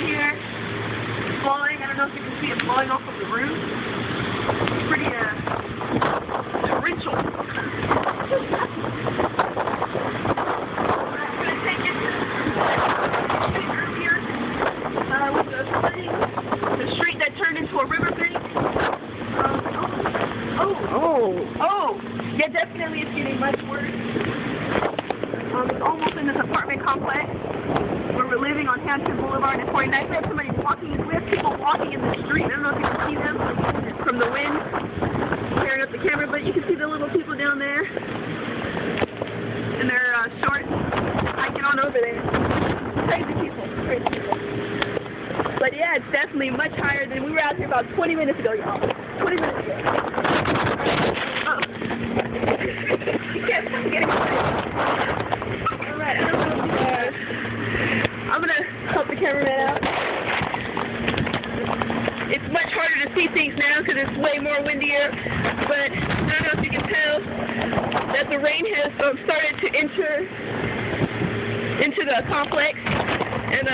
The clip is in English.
here. Falling. I don't know if you can see it falling off of the roof. It's pretty torrential. I'm gonna take it earlier with the flooding, the street that turned into a riverbank. Yeah, definitely it's getting much worse. It's almost in this apartment complex where we're living on Hampton Boulevard and 49th. We have somebody walking, we have people walking in the street. I don't know if you can see them from the wind, tearing up the camera, but you can see the little people down there in their shorts, hiking on over there. Crazy people, crazy people. But yeah, it's definitely much higher than we were out here about 20 minutes ago, y'all. 20 minutes ago. Yes, I'm getting excited. Alright, I don't know if I'm going to help the cameraman out. It's much harder to see things now because it's way more windier, but I don't know if you can tell that the rain has started to enter into the complex, and